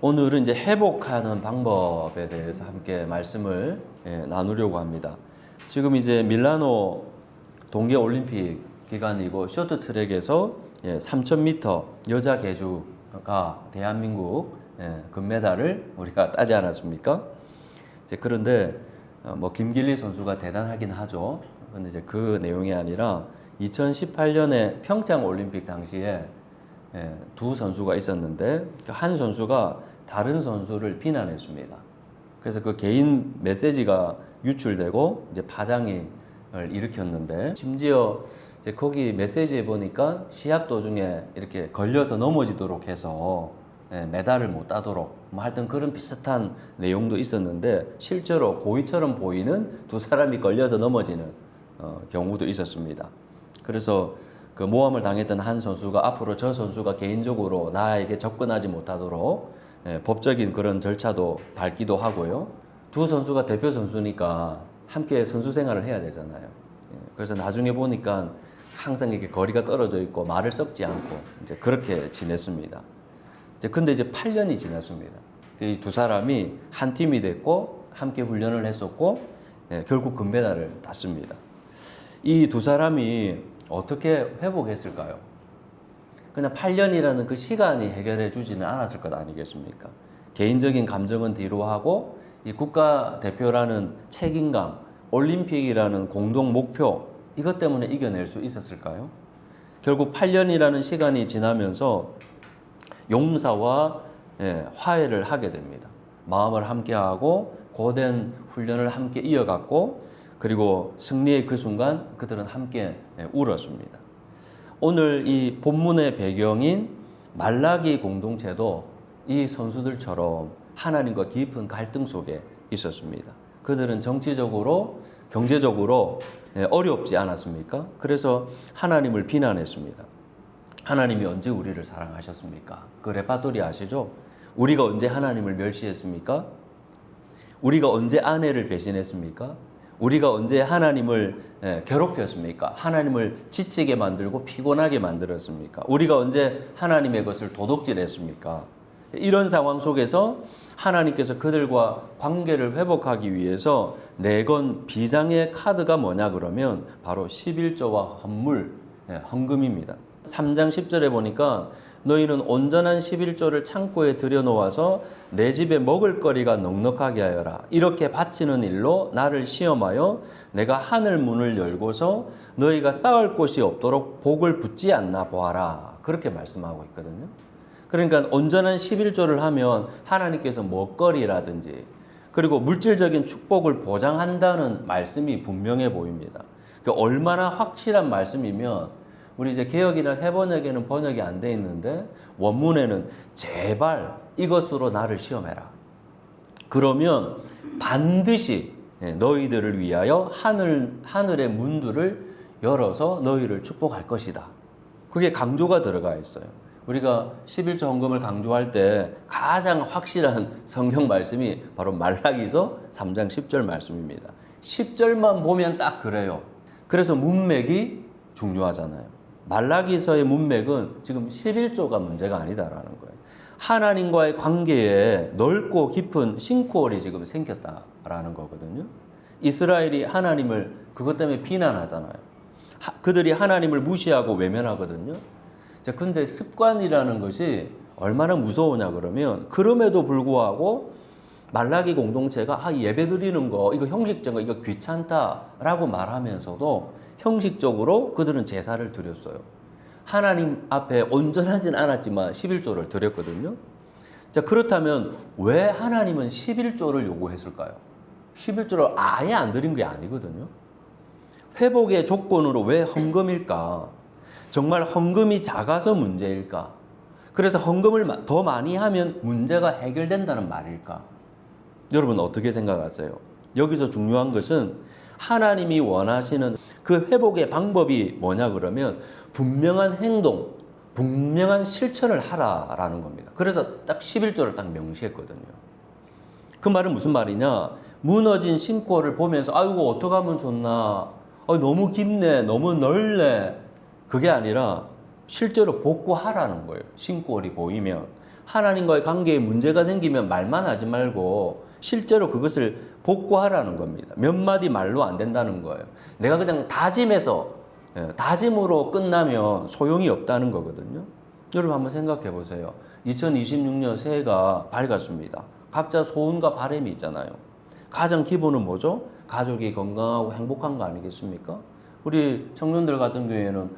오늘은 이제 회복하는 방법에 대해서 함께 말씀을 나누려고 합니다. 지금 이제 밀라노 동계올림픽 기간이고 쇼트트랙에서 3000m 여자 계주가 대한민국 금메달을 우리가 따지 않았습니까? 이제 그런데 뭐 김길리 선수가 대단하긴 하죠. 그런데 이제 그 내용이 아니라 2018년에 평창 올림픽 당시에 두 선수가 있었는데 한 선수가 다른 선수를 비난했습니다. 그래서 그 개인 메시지가 유출되고 이제 파장을 일으켰는데, 심지어 이제 거기 메시지에 보니까 시합 도중에 이렇게 걸려서 넘어지도록 해서 메달을 못 따도록 뭐 하여튼 그런 비슷한 내용도 있었는데, 실제로 고의처럼 보이는 두 사람이 걸려서 넘어지는 경우도 있었습니다. 그래서 그 모함을 당했던 한 선수가 앞으로 저 선수가 개인적으로 나에게 접근하지 못하도록 법적인 그런 절차도 밟기도 하고요. 두 선수가 대표 선수니까 함께 선수 생활을 해야 되잖아요. 그래서 나중에 보니까 항상 이렇게 거리가 떨어져 있고 말을 섞지 않고 이제 그렇게 지냈습니다. 근데 이제 8년이 지났습니다. 이 두 사람이 한 팀이 됐고 함께 훈련을 했었고 결국 금메달을 땄습니다. 이 두 사람이 어떻게 회복했을까요? 그냥 8년이라는 그 시간이 해결해 주지는 않았을 것 아니겠습니까? 개인적인 감정은 뒤로 하고 이 국가대표라는 책임감, 올림픽이라는 공동 목표, 이것 때문에 이겨낼 수 있었을까요? 결국 8년이라는 시간이 지나면서 용사와 화해를 하게 됩니다. 마음을 함께하고 고된 훈련을 함께 이어갔고, 그리고 승리의 그 순간 그들은 함께 울었습니다. 오늘 이 본문의 배경인 말라기 공동체도 이 선수들처럼 하나님과 깊은 갈등 속에 있었습니다. 그들은 정치적으로, 경제적으로 어렵지 않았습니까? 그래서 하나님을 비난했습니다. 하나님이 언제 우리를 사랑하셨습니까? 그 레파토리 아시죠? 우리가 언제 하나님을 멸시했습니까? 우리가 언제 아내를 배신했습니까? 우리가 언제 하나님을 괴롭혔습니까? 하나님을 지치게 만들고 피곤하게 만들었습니까? 우리가 언제 하나님의 것을 도둑질했습니까? 이런 상황 속에서 하나님께서 그들과 관계를 회복하기 위해서 내건 비장의 카드가 뭐냐 그러면 바로 11조와 헌물, 헌금입니다. 3장 10절에 보니까 너희는 온전한 11조를 창고에 들여놓아서 내 집에 먹을거리가 넉넉하게 하여라. 이렇게 바치는 일로 나를 시험하여 내가 하늘 문을 열고서 너희가 쌓을 곳이 없도록 복을 붓지 않나 보아라. 그렇게 말씀하고 있거든요. 그러니까 온전한 11조를 하면 하나님께서 먹거리라든지 그리고 물질적인 축복을 보장한다는 말씀이 분명해 보입니다. 얼마나 확실한 말씀이면 우리 이제 개역이나 새번역에는 번역이 안 돼 있는데 원문에는 제발 이것으로 나를 시험해라. 그러면 반드시 너희들을 위하여 하늘의 문들을 열어서 너희를 축복할 것이다. 그게 강조가 들어가 있어요. 우리가 11조 헌금을 강조할 때 가장 확실한 성경 말씀이 바로 말라기서 3장 10절 말씀입니다. 10절만 보면 딱 그래요. 그래서 문맥이 중요하잖아요. 말라기서의 문맥은 지금 11조가 문제가 아니다라는 거예요. 하나님과의 관계에 넓고 깊은 싱크홀이 지금 생겼다라는 거거든요. 이스라엘이 하나님을 그것 때문에 비난하잖아요. 그들이 하나님을 무시하고 외면하거든요. 근데 습관이라는 것이 얼마나 무서우냐 그러면 그럼에도 불구하고 말라기 공동체가 예배 드리는 거 이거 형식적인 거 이거 귀찮다라고 말하면서도 형식적으로 그들은 제사를 드렸어요. 하나님 앞에 온전하진 않았지만 11조를 드렸거든요. 자, 그렇다면 왜 하나님은 11조를 요구했을까요? 11조를 아예 안 드린 게 아니거든요. 회복의 조건으로 왜 헌금일까? 정말 헌금이 작아서 문제일까? 그래서 헌금을 더 많이 하면 문제가 해결된다는 말일까? 여러분 어떻게 생각하세요? 여기서 중요한 것은 하나님이 원하시는 그 회복의 방법이 뭐냐 그러면 분명한 행동, 분명한 실천을 하라라는 겁니다. 그래서 딱 11조를 딱 명시했거든요. 그 말은 무슨 말이냐? 무너진 싱크홀을 보면서 아이고 어떻게 하면 좋나? 너무 깊네, 너무 넓네. 그게 아니라 실제로 복구하라는 거예요. 싱크홀이 보이면 하나님과의 관계에 문제가 생기면 말만 하지 말고 실제로 그것을 복구하라는 겁니다. 몇 마디 말로 안 된다는 거예요. 내가 그냥 다짐으로 끝나면 소용이 없다는 거거든요. 여러분 한번 생각해 보세요. 2026년 새해가 밝았습니다. 각자 소원과 바람이 있잖아요. 가장 기본은 뭐죠? 가족이 건강하고 행복한 거 아니겠습니까? 우리 청년들 같은 경우에는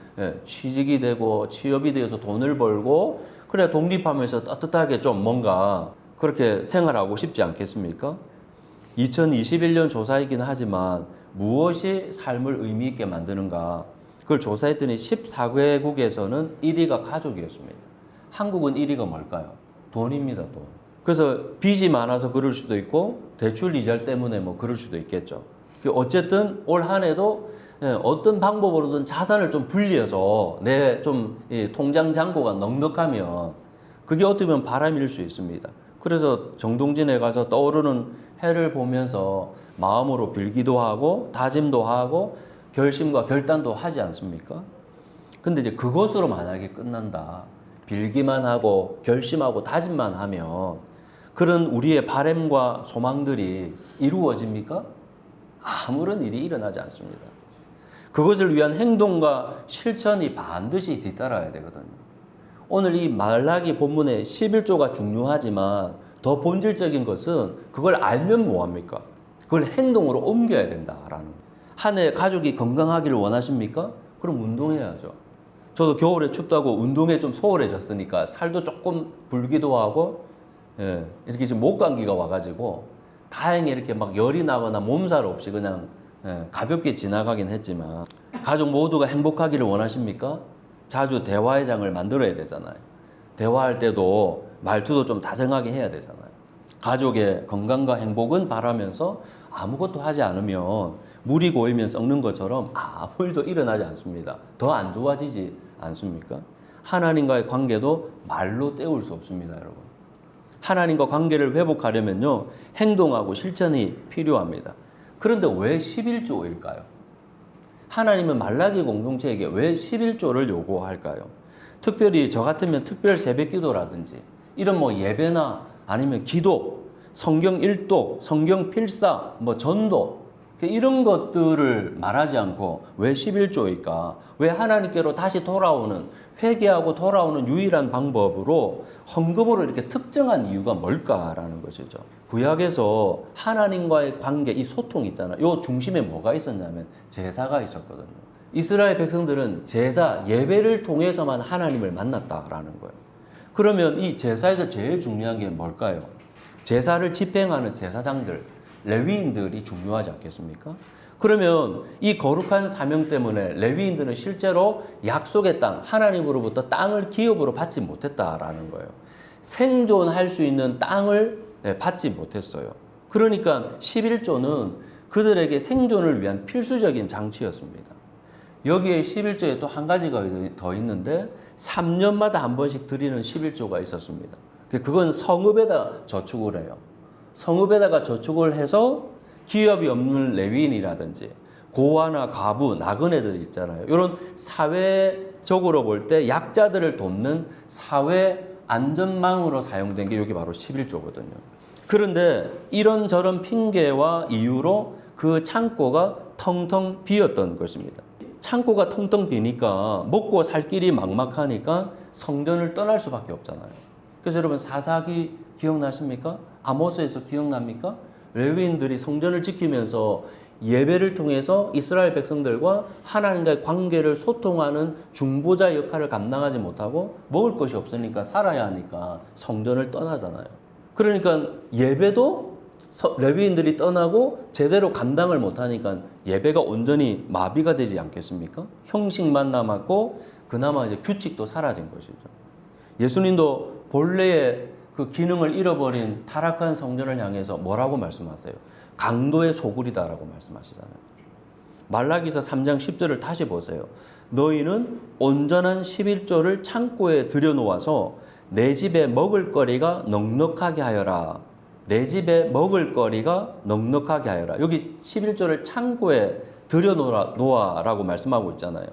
취직이 되고 취업이 되어서 돈을 벌고 그래 독립하면서 따뜻하게 좀 뭔가 그렇게 생활하고 싶지 않겠습니까? 2021년 조사이긴 하지만 무엇이 삶을 의미 있게 만드는가? 그걸 조사했더니 14개국에서는 1위가 가족이었습니다. 한국은 1위가 뭘까요? 돈입니다, 돈. 그래서 빚이 많아서 그럴 수도 있고 대출 이자 때문에 뭐 그럴 수도 있겠죠. 어쨌든 올 한 해도 어떤 방법으로든 자산을 좀 불리해서 내 좀 통장 잔고가 넉넉하면 그게 어떻게 보면 바람일 수 있습니다. 그래서 정동진에 가서 떠오르는 해를 보면서 마음으로 빌기도 하고 다짐도 하고 결심과 결단도 하지 않습니까? 근데 이제 그것으로 만약에 끝난다. 빌기만 하고 결심하고 다짐만 하면 그런 우리의 바람과 소망들이 이루어집니까? 아무런 일이 일어나지 않습니다. 그것을 위한 행동과 실천이 반드시 뒤따라야 되거든요. 오늘 이 말라기 본문의 11조가 중요하지만 더 본질적인 것은 그걸 알면 뭐합니까? 그걸 행동으로 옮겨야 된다라는. 한 해 가족이 건강하기를 원하십니까? 그럼 운동해야죠. 저도 겨울에 춥다고 운동에 좀 소홀해졌으니까 살도 조금 불기도 하고 이렇게 지금 목 감기가 와가지고 다행히 이렇게 막 열이 나거나 몸살 없이 그냥 가볍게 지나가긴 했지만 가족 모두가 행복하기를 원하십니까? 자주 대화의 장을 만들어야 되잖아요. 대화할 때도 말투도 좀 다정하게 해야 되잖아요. 가족의 건강과 행복은 바라면서 아무것도 하지 않으면 물이 고이면 썩는 것처럼 아무 일도 일어나지 않습니다. 더 안 좋아지지 않습니까? 하나님과의 관계도 말로 때울 수 없습니다, 여러분. 하나님과 관계를 회복하려면요, 행동하고 실천이 필요합니다. 그런데 왜 11조일까요? 하나님은 말라기 공동체에게 왜 11조를 요구할까요? 특별히 저 같으면 특별 새벽 기도라든지 이런 뭐 예배나 아니면 기도, 성경 일독, 성경 필사, 뭐 전도 이런 것들을 말하지 않고 왜 11조일까? 왜 하나님께로 다시 돌아오는, 회개하고 돌아오는 유일한 방법으로 헌금으로 이렇게 특정한 이유가 뭘까라는 것이죠. 구약에서 하나님과의 관계, 이 소통 있잖아요. 요 중심에 뭐가 있었냐면 제사가 있었거든요. 이스라엘 백성들은 제사, 예배를 통해서만 하나님을 만났다라는 거예요. 그러면 이 제사에서 제일 중요한 게 뭘까요? 제사를 집행하는 제사장들, 레위인들이 중요하지 않겠습니까? 그러면 이 거룩한 사명 때문에 레위인들은 실제로 약속의 땅, 하나님으로부터 땅을 기업으로 받지 못했다라는 거예요. 생존할 수 있는 땅을 받지 못했어요. 그러니까 11조는 그들에게 생존을 위한 필수적인 장치였습니다. 여기에 11조에 또 한 가지가 더 있는데 3년마다 한 번씩 드리는 11조가 있었습니다. 그건 성읍에다 저축을 해요. 성읍에다가 저축을 해서 기업이 없는 레위인이라든지 고아나 과부, 나그네들 있잖아요. 이런 사회적으로 볼 때 약자들을 돕는 사회 안전망으로 사용된 게 여기 바로 11조거든요. 그런데 이런저런 핑계와 이유로 그 창고가 텅텅 비었던 것입니다. 창고가 텅텅 비니까 먹고 살 길이 막막하니까 성전을 떠날 수밖에 없잖아요. 그래서 여러분 사사기 기억나십니까? 아모스에서 기억납니까? 레위인들이 성전을 지키면서 예배를 통해서 이스라엘 백성들과 하나님과의 관계를 소통하는 중보자 역할을 감당하지 못하고 먹을 것이 없으니까 살아야 하니까 성전을 떠나잖아요. 그러니까 예배도 레위인들이 떠나고 제대로 감당을 못하니까 예배가 온전히 마비가 되지 않겠습니까? 형식만 남았고 그나마 이제 규칙도 사라진 것이죠. 예수님도 본래의 그 기능을 잃어버린 타락한 성전을 향해서 뭐라고 말씀하세요? 강도의 소굴이다라고 말씀하시잖아요. 말라기서 3장 10절을 다시 보세요. 너희는 온전한 11조를 창고에 들여놓아서 내 집에 먹을거리가 넉넉하게 하여라. 내 집에 먹을거리가 넉넉하게 하여라. 여기 11조를 창고에 들여놓아라고 말씀하고 있잖아요.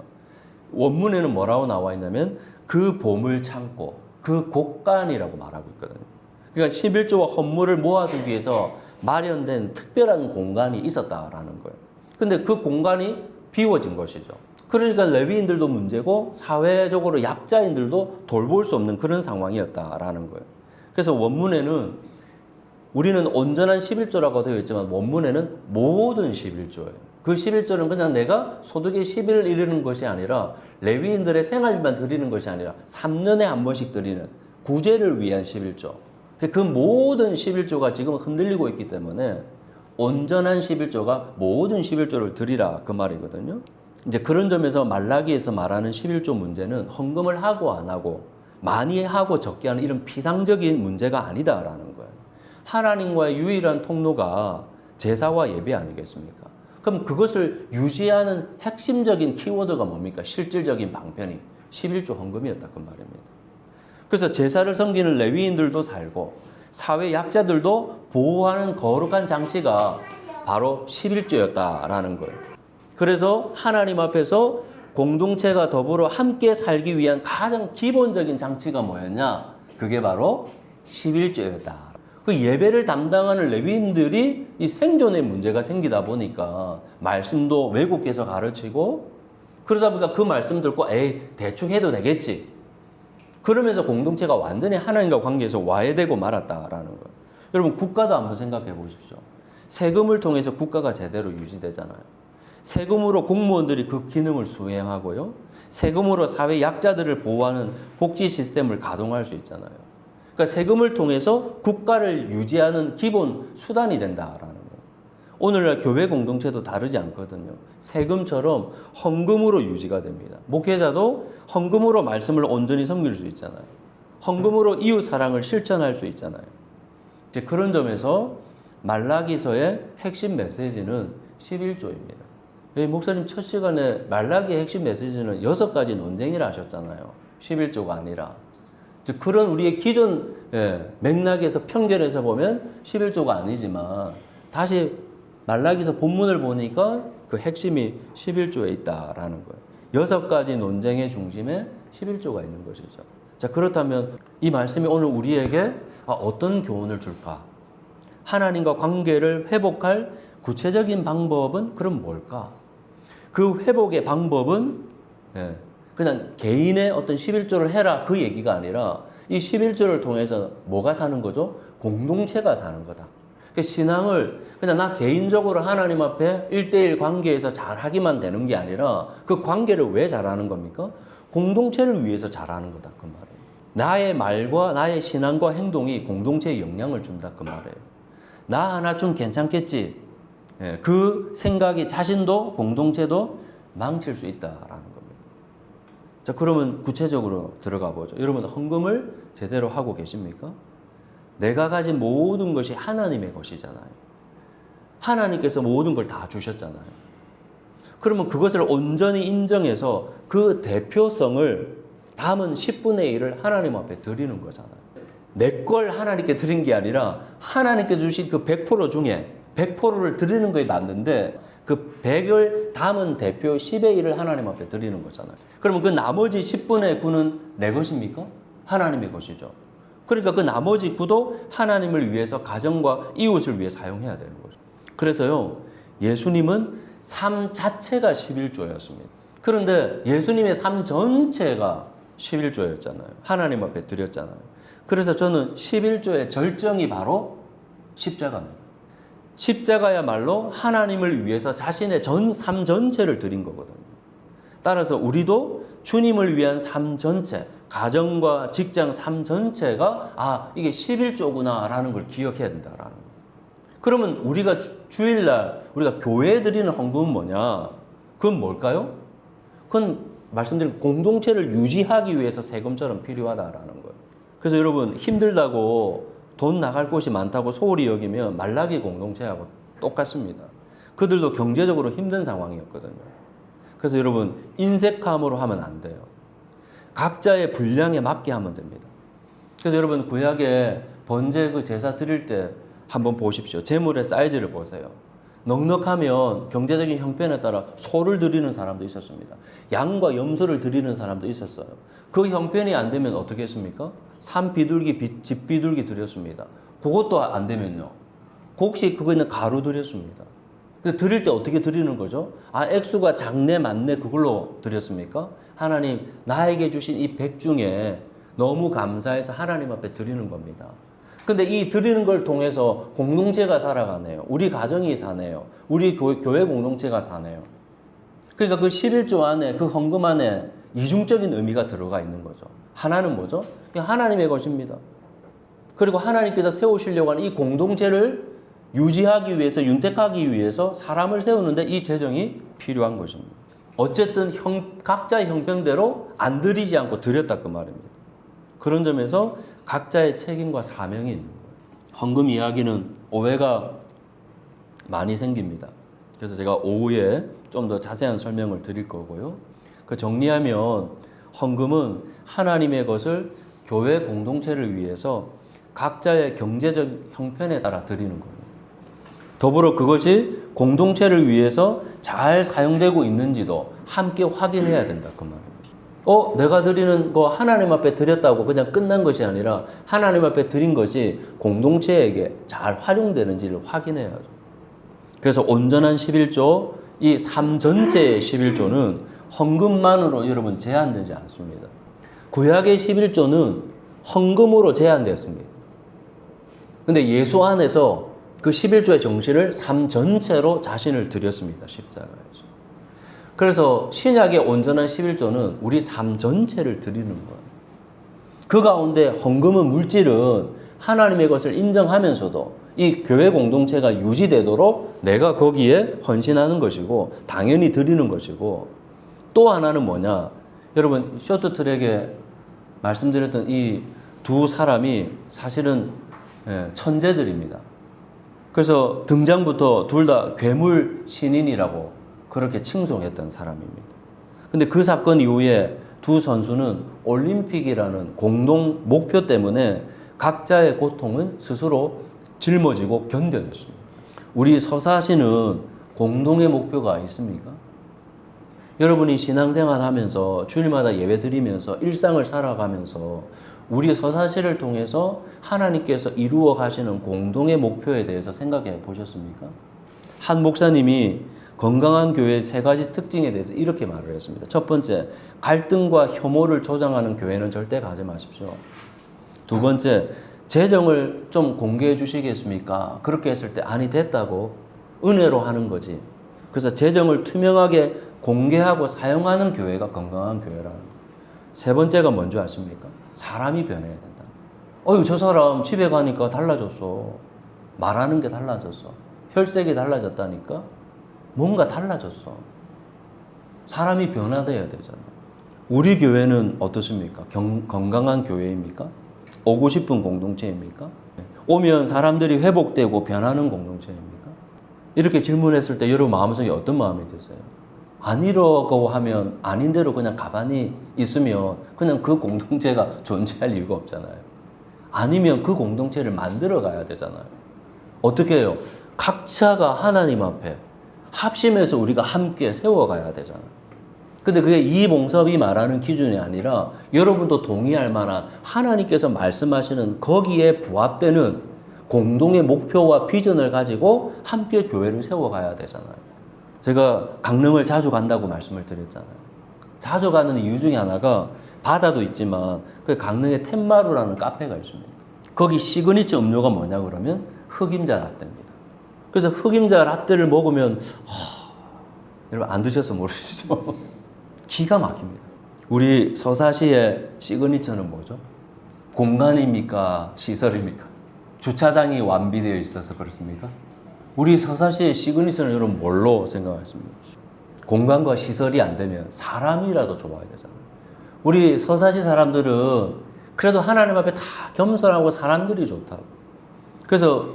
원문에는 뭐라고 나와 있냐면 그 보물 창고, 그 곳간이라고 말하고 있거든요. 그러니까 11조와 헌물을 모아두기 위해서 마련된 특별한 공간이 있었다라는 거예요. 근데 그 공간이 비워진 것이죠. 그러니까 레위인들도 문제고 사회적으로 약자인들도 돌볼 수 없는 그런 상황이었다라는 거예요. 그래서 원문에는 우리는 온전한 11조라고 되어 있지만 원문에는 모든 11조예요. 그 11조는 그냥 내가 소득의 10일을 이루는 것이 아니라 레위인들의 생활비만 드리는 것이 아니라 3년에 한 번씩 드리는 구제를 위한 11조. 그 모든 11조가 지금 흔들리고 있기 때문에 온전한 11조가 모든 11조를 드리라 그 말이거든요. 이제 그런 점에서 말라기에서 말하는 11조 문제는 헌금을 하고 안 하고 많이 하고 적게 하는 이런 피상적인 문제가 아니다라는 거예요. 하나님과의 유일한 통로가 제사와 예배 아니겠습니까? 그럼 그것을 유지하는 핵심적인 키워드가 뭡니까? 실질적인 방편이 11조 헌금이었다 그 말입니다. 그래서 제사를 섬기는 레위인들도 살고 사회 약자들도 보호하는 거룩한 장치가 바로 11조였다라는 거예요. 그래서 하나님 앞에서 공동체가 더불어 함께 살기 위한 가장 기본적인 장치가 뭐였냐? 그게 바로 11조였다. 그 예배를 담당하는 레위인들이 이 생존의 문제가 생기다 보니까 말씀도 왜곡해서 가르치고 그러다 보니까 그 말씀 듣고 에이 대충 해도 되겠지. 그러면서 공동체가 완전히 하나님과 관계에서 와해되고 말았다라는 거예요. 여러분 국가도 한번 생각해 보십시오. 세금을 통해서 국가가 제대로 유지되잖아요. 세금으로 공무원들이 그 기능을 수행하고요. 세금으로 사회 약자들을 보호하는 복지 시스템을 가동할 수 있잖아요. 그러니까 세금을 통해서 국가를 유지하는 기본 수단이 된다라는 거예요. 오늘날 교회 공동체도 다르지 않거든요. 세금처럼 헌금으로 유지가 됩니다. 목회자도 헌금으로 말씀을 온전히 섬길 수 있잖아요. 헌금으로 이웃 사랑을 실천할 수 있잖아요. 이제 그런 점에서 말라기서의 핵심 메시지는 11조입니다. 목사님 첫 시간에 말라기의 핵심 메시지는 6가지 논쟁이라 하셨잖아요. 11조가 아니라. 즉 그런 우리의 기존 맥락에서 편견에서 보면 11조가 아니지만 다시 말라기서 본문을 보니까 그 핵심이 11조에 있다라는 거예요. 6가지 논쟁의 중심에 11조가 있는 것이죠. 자, 그렇다면 이 말씀이 오늘 우리에게 어떤 교훈을 줄까? 하나님과 관계를 회복할 구체적인 방법은 그럼 뭘까? 그 회복의 방법은 그냥 개인의 어떤 11조를 해라 그 얘기가 아니라 이 11조를 통해서 뭐가 사는 거죠? 공동체가 사는 거다. 신앙을 그냥 나 개인적으로 하나님 앞에 1대1 관계에서 잘하기만 되는 게 아니라 그 관계를 왜 잘하는 겁니까? 공동체를 위해서 잘하는 거다 그 말이에요. 나의 말과 나의 신앙과 행동이 공동체에 영향을 준다 그 말이에요. 나 하나 좀 괜찮겠지. 그 생각이 자신도 공동체도 망칠 수 있다라는 겁니다. 자, 그러면 구체적으로 들어가 보죠. 여러분 헌금을 제대로 하고 계십니까? 내가 가진 모든 것이 하나님의 것이잖아요. 하나님께서 모든 걸 다 주셨잖아요. 그러면 그것을 온전히 인정해서 그 대표성을 담은 10분의 1을 하나님 앞에 드리는 거잖아요. 내 걸 하나님께 드린 게 아니라 하나님께 주신 그 100% 중에 100%를 드리는 거에 맞는데 그 100을 담은 대표 10의 1을 하나님 앞에 드리는 거잖아요. 그러면 그 나머지 10분의 9는 내 것입니까? 하나님의 것이죠. 그러니까 그 나머지 9도 하나님을 위해서 가정과 이웃을 위해 사용해야 되는 거죠. 그래서요, 예수님은 삶 자체가 11조였습니다. 그런데 예수님의 삶 전체가 11조였잖아요. 하나님 앞에 드렸잖아요. 그래서 저는 11조의 절정이 바로 십자가입니다. 십자가야말로 하나님을 위해서 자신의 삶 전체를 드린 거거든요. 따라서 우리도 주님을 위한 삶 전체, 가정과 직장 삶 전체가 이게 11조구나 라는 걸 기억해야 된다라는 거예요. 그러면 우리가 주일날 우리가 교회에 드리는 헌금은 뭐냐? 그건 뭘까요? 그건 말씀드린 공동체를 유지하기 위해서 세금처럼 필요하다라는 거예요. 그래서 여러분 힘들다고 돈 나갈 곳이 많다고 소홀히 여기면 말라기 공동체하고 똑같습니다. 그들도 경제적으로 힘든 상황이었거든요. 그래서 여러분 인색함으로 하면 안 돼요. 각자의 분량에 맞게 하면 됩니다. 그래서 여러분 구약에 번제 그 제사 드릴 때 한번 보십시오. 제물의 사이즈를 보세요. 넉넉하면 경제적인 형편에 따라 소를 드리는 사람도 있었습니다. 양과 염소를 드리는 사람도 있었어요. 그 형편이 안 되면 어떻게 했습니까? 산 비둘기, 집 비둘기 드렸습니다. 그것도 안 되면요. 혹시 그거는 가루 드렸습니다. 그래서 드릴 때 어떻게 드리는 거죠? 아, 액수가 작네, 많네, 그걸로 드렸습니까? 하나님, 나에게 주신 이 100 중에 너무 감사해서 하나님 앞에 드리는 겁니다. 근데 이 드리는 걸 통해서 공동체가 살아가네요. 우리 가정이 사네요. 우리 교회 공동체가 사네요. 그러니까 그 11조 안에, 그 헌금 안에 이중적인 의미가 들어가 있는 거죠. 하나는 뭐죠? 그냥 하나님의 것입니다. 그리고 하나님께서 세우시려고 하는 이 공동체를 유지하기 위해서, 윤택하기 위해서 사람을 세우는데 이 재정이 필요한 것입니다. 어쨌든 각자의 형편대로 안 드리지 않고 드렸다 그 말입니다. 그런 점에서 각자의 책임과 사명이 있는 거예요. 헌금 이야기는 오해가 많이 생깁니다. 그래서 제가 오후에 좀 더 자세한 설명을 드릴 거고요. 그 정리하면 헌금은 하나님의 것을 교회 공동체를 위해서 각자의 경제적 형편에 따라 드리는 거예요. 더불어 그것이 공동체를 위해서 잘 사용되고 있는지도 함께 확인해야 된다 그 말입니다. 내가 드리는 거 하나님 앞에 드렸다고 그냥 끝난 것이 아니라 하나님 앞에 드린 것이 공동체에게 잘 활용되는지를 확인해야죠. 그래서 온전한 11조, 이 삶 전체의 11조는 헌금만으로 여러분 제한되지 않습니다. 구약의 11조는 헌금으로 제한됐습니다. 근데 예수 안에서 그 11조의 정신을 삶 전체로 자신을 드렸습니다. 십자가에서. 그래서 신약의 온전한 11조는 우리 삶 전체를 드리는 거예요. 그 가운데 헌금은 물질은 하나님의 것을 인정하면서도 이 교회 공동체가 유지되도록 내가 거기에 헌신하는 것이고 당연히 드리는 것이고 또 하나는 뭐냐? 여러분 쇼트트랙에 말씀드렸던 이 두 사람이 사실은 천재들입니다. 그래서 등장부터 둘 다 괴물 신인이라고 그렇게 칭송했던 사람입니다. 근데 그 사건 이후에 두 선수는 올림픽이라는 공동 목표 때문에 각자의 고통은 스스로 짊어지고 견뎌냈습니다. 우리 서사시는 공동의 목표가 있습니까? 여러분이 신앙생활 하면서 주일마다 예배 드리면서 일상을 살아가면서 우리 서사시를 통해서 하나님께서 이루어 가시는 공동의 목표에 대해서 생각해 보셨습니까? 한 목사님이 건강한 교회의 3가지 특징에 대해서 이렇게 말을 했습니다. 첫 번째, 갈등과 혐오를 조장하는 교회는 절대 가지 마십시오. 두 번째, 재정을 좀 공개해 주시겠습니까? 그렇게 했을 때 아니 됐다고 은혜로 하는 거지. 그래서 재정을 투명하게 공개하고 사용하는 교회가 건강한 교회라는 거예요. 세 번째가 뭔지 아십니까? 사람이 변해야 된다. 저 사람 집에 가니까 달라졌어. 말하는 게 달라졌어. 혈색이 달라졌다니까? 뭔가 달라졌어. 사람이 변화되어야 되잖아요. 우리 교회는 어떻습니까? 건강한 교회입니까? 오고 싶은 공동체입니까? 오면 사람들이 회복되고 변하는 공동체입니까? 이렇게 질문했을 때 여러분 마음속에 어떤 마음이 드세요? 아니라고 하면 아닌 대로 그냥 가만히 있으면 그냥 그 공동체가 존재할 이유가 없잖아요. 아니면 그 공동체를 만들어 가야 되잖아요. 어떻게 해요? 각자가 하나님 앞에 합심해서 우리가 함께 세워가야 되잖아요. 근데 그게 이봉섭이 말하는 기준이 아니라 여러분도 동의할 만한 하나님께서 말씀하시는 거기에 부합되는 공동의 목표와 비전을 가지고 함께 교회를 세워가야 되잖아요. 제가 강릉을 자주 간다고 말씀을 드렸잖아요. 자주 가는 이유 중에 하나가 바다도 있지만 그 강릉에 텐마루라는 카페가 있습니다. 거기 시그니처 음료가 뭐냐 그러면 흑임자 라떼입니다. 그래서 흑임자 라떼를 먹으면 여러분 안 드셔서 모르시죠? 기가 막힙니다. 우리 서사시의 시그니처는 뭐죠? 공간입니까? 시설입니까? 주차장이 완비되어 있어서 그렇습니까? 우리 서사시의 시그니처는 여러분 뭘로 생각하십니까? 공간과 시설이 안 되면 사람이라도 좋아야 되잖아요. 우리 서사시 사람들은 그래도 하나님 앞에 다 겸손하고 사람들이 좋다고. 그래서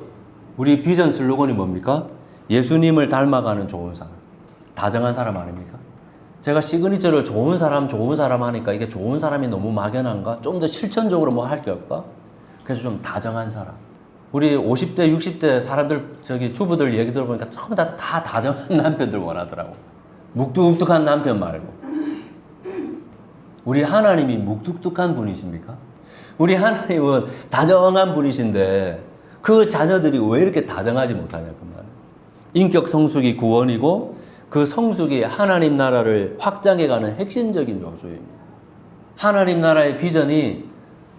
우리 비전 슬로건이 뭡니까? 예수님을 닮아가는 좋은 사람. 다정한 사람 아닙니까? 제가 시그니처를 좋은 사람 하니까 이게 좋은 사람이 너무 막연한가? 좀 더 실천적으로 뭐 할 게 없까? 그래서 좀 다정한 사람. 우리 50대, 60대 사람들, 주부들 얘기 들어보니까 전부 다 다정한 남편들 원하더라고. 묵뚝뚝한 남편 말고. 우리 하나님이 묵뚝뚝한 분이십니까? 우리 하나님은 다정한 분이신데 그 자녀들이 왜 이렇게 다정하지 못하냐 그 말이에요. 인격 성숙이 구원이고 그 성숙이 하나님 나라를 확장해가는 핵심적인 요소입니다. 하나님 나라의 비전이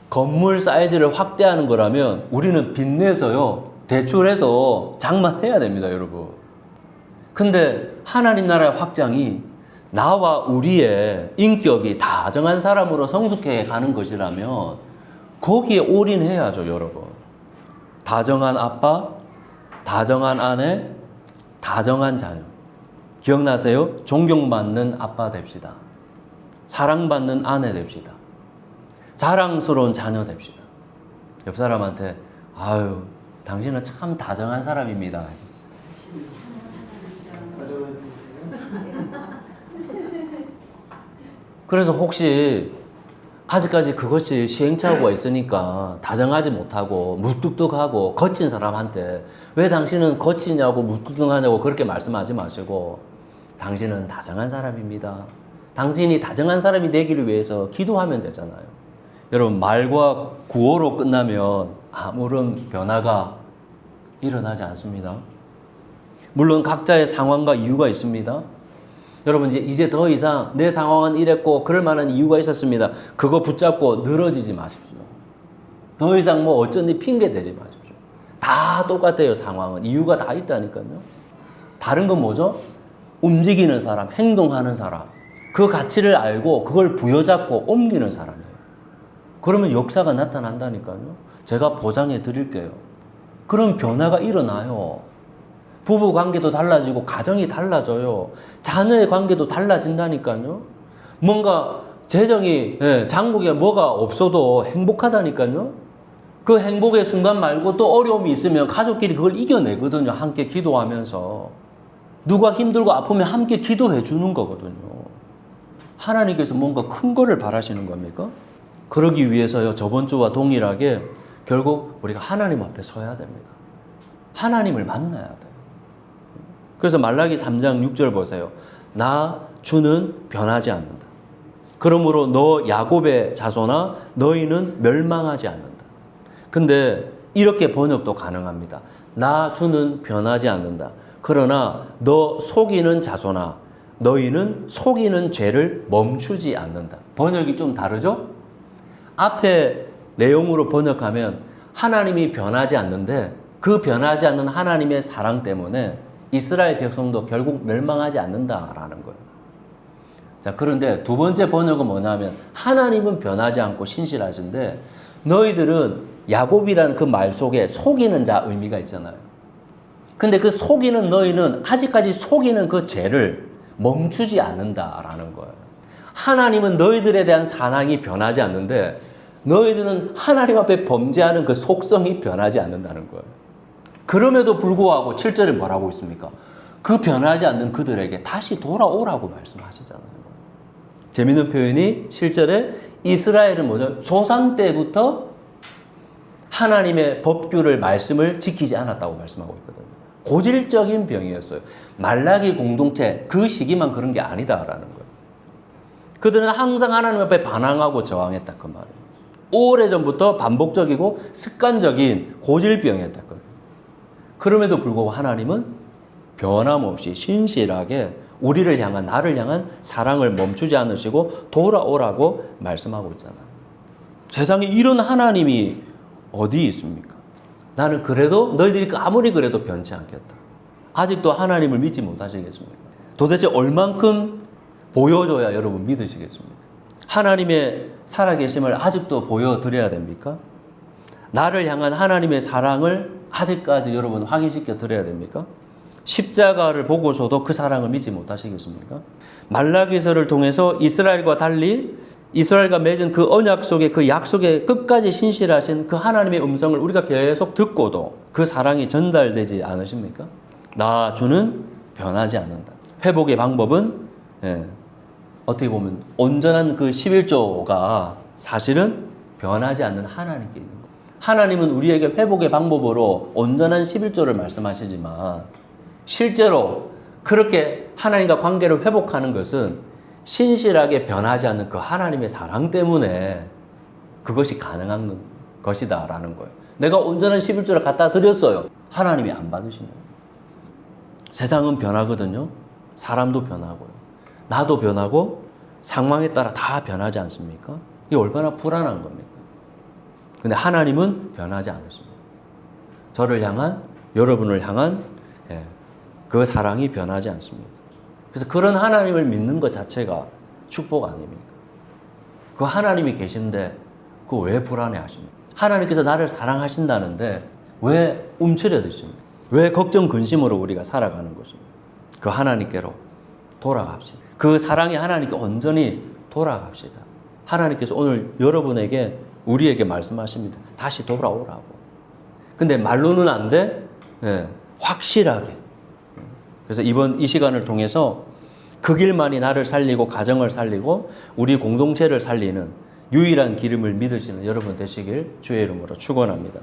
건물 사이즈를 확대하는 거라면 우리는 빚내서요 대출해서 장만해야 됩니다, 여러분. 근데 하나님 나라의 확장이 나와 우리의 인격이 다정한 사람으로 성숙해 가는 것이라면 거기에 올인해야죠, 여러분. 다정한 아빠, 다정한 아내, 다정한 자녀. 기억나세요? 존경받는 아빠 됩시다. 사랑받는 아내 됩시다. 자랑스러운 자녀 됩시다. 옆 사람한테 아유, 당신은 참 다정한 사람입니다. 그래서 혹시 아직까지 그것이 시행착오가 있으니까 다정하지 못하고 무뚝뚝하고 거친 사람한테 왜 당신은 거치냐고 무뚝뚝하냐고 그렇게 말씀하지 마시고 당신은 다정한 사람입니다. 당신이 다정한 사람이 되기를 위해서 기도하면 되잖아요. 여러분, 말과 구호로 끝나면 아무런 변화가 일어나지 않습니다. 물론 각자의 상황과 이유가 있습니다. 여러분, 이제 더 이상 내 상황은 이랬고 그럴 만한 이유가 있었습니다. 그거 붙잡고 늘어지지 마십시오. 더 이상 뭐 어쩐지 핑계 대지 마십시오. 다 똑같아요, 상황은. 이유가 다 있다니까요. 다른 건 뭐죠? 움직이는 사람, 행동하는 사람. 그 가치를 알고 그걸 부여잡고 옮기는 사람이에요. 그러면 역사가 나타난다니까요. 제가 보장해 드릴게요. 그럼 변화가 일어나요. 부부 관계도 달라지고 가정이 달라져요. 자녀의 관계도 달라진다니까요. 뭔가 재정이 장국에 뭐가 없어도 행복하다니까요. 그 행복의 순간 말고 또 어려움이 있으면 가족끼리 그걸 이겨내거든요. 함께 기도하면서. 누가 힘들고 아프면 함께 기도해 주는 거거든요. 하나님께서 뭔가 큰 거를 바라시는 겁니까? 그러기 위해서요, 저번 주와 동일하게 결국 우리가 하나님 앞에 서야 됩니다. 하나님을 만나야 돼요. 그래서 말라기 3장 6절 보세요. 나 주는 변하지 않는다. 그러므로 너 야곱의 자손아 너희는 멸망하지 않는다. 근데 이렇게 번역도 가능합니다. 나 주는 변하지 않는다. 그러나 너 속이는 자손아 너희는 속이는 죄를 멈추지 않는다. 번역이 좀 다르죠? 앞에 내용으로 번역하면 하나님이 변하지 않는데 그 변하지 않는 하나님의 사랑 때문에 이스라엘 백성도 결국 멸망하지 않는다라는 거예요. 자, 그런데 두 번째 번역은 뭐냐면 하나님은 변하지 않고 신실하신데 너희들은 야곱이라는 그 말 속에 속이는 자 의미가 있잖아요. 근데 그 속이는 너희는 아직까지 속이는 그 죄를 멈추지 않는다라는 거예요. 하나님은 너희들에 대한 사랑이 변하지 않는데 너희들은 하나님 앞에 범죄하는 그 속성이 변하지 않는다는 거예요. 그럼에도 불구하고 7절에 뭐라고 있습니까? 그 변하지 않는 그들에게 다시 돌아오라고 말씀하시잖아요. 재미있는 표현이 7절에 이스라엘은 뭐죠? 조상 때부터 하나님의 법규를 말씀을 지키지 않았다고 말씀하고 있거든요. 고질적인 병이었어요. 말라기 공동체 그 시기만 그런 게 아니다라는 거예요. 그들은 항상 하나님 앞에 반항하고 저항했다 그 말이에요. 오래전부터 반복적이고 습관적인 고질병이었다 그 말이에요. 그럼에도 불구하고 하나님은 변함없이 신실하게 우리를 향한 나를 향한 사랑을 멈추지 않으시고 돌아오라고 말씀하고 있잖아요. 세상에 이런 하나님이 어디 있습니까? 나는 그래도 너희들이 아무리 그래도 변치 않겠다. 아직도 하나님을 믿지 못하시겠습니까? 도대체 얼만큼 보여줘야 여러분 믿으시겠습니까? 하나님의 살아계심을 아직도 보여드려야 됩니까? 나를 향한 하나님의 사랑을 아직까지 여러분 확인시켜 드려야 됩니까? 십자가를 보고서도 그 사랑을 믿지 못하시겠습니까? 말라기서를 통해서 이스라엘과 달리 이스라엘과 맺은 그 언약 속에 그 약속에 끝까지 신실하신 그 하나님의 음성을 우리가 계속 듣고도 그 사랑이 전달되지 않으십니까? 나 주는 변하지 않는다. 회복의 방법은 어떻게 보면 온전한 그 11조가 사실은 변하지 않는 하나님께 있는 거예요. 하나님은 우리에게 회복의 방법으로 온전한 11조를 말씀하시지만 실제로 그렇게 하나님과 관계를 회복하는 것은 신실하게 변하지 않는 그 하나님의 사랑 때문에 그것이 가능한 것이다라는 거예요. 내가 온전한 11조를 갖다 드렸어요. 하나님이 안 받으시는 거예요. 세상은 변하거든요. 사람도 변하고요. 나도 변하고 상황에 따라 다 변하지 않습니까? 이게 얼마나 불안한 겁니까? 근데 하나님은 변하지 않으십니다. 저를 향한, 여러분을 향한 그 사랑이 변하지 않습니다. 그래서 그런 하나님을 믿는 것 자체가 축복 아닙니까? 그 하나님이 계신데 그거 왜 불안해 하십니까? 하나님께서 나를 사랑하신다는데 왜 움츠려 드십니까? 왜 걱정 근심으로 우리가 살아가는 것입니까? 그 하나님께로 돌아갑시다. 그 사랑이 하나님께 온전히 돌아갑시다. 하나님께서 오늘 여러분에게, 우리에게 말씀하십니다. 다시 돌아오라고. 근데 말로는 안 돼. 확실하게. 그래서 이 시간을 통해서 그 길만이 나를 살리고 가정을 살리고 우리 공동체를 살리는 유일한 기름을 믿으시는 여러분 되시길 주의 이름으로 축원합니다.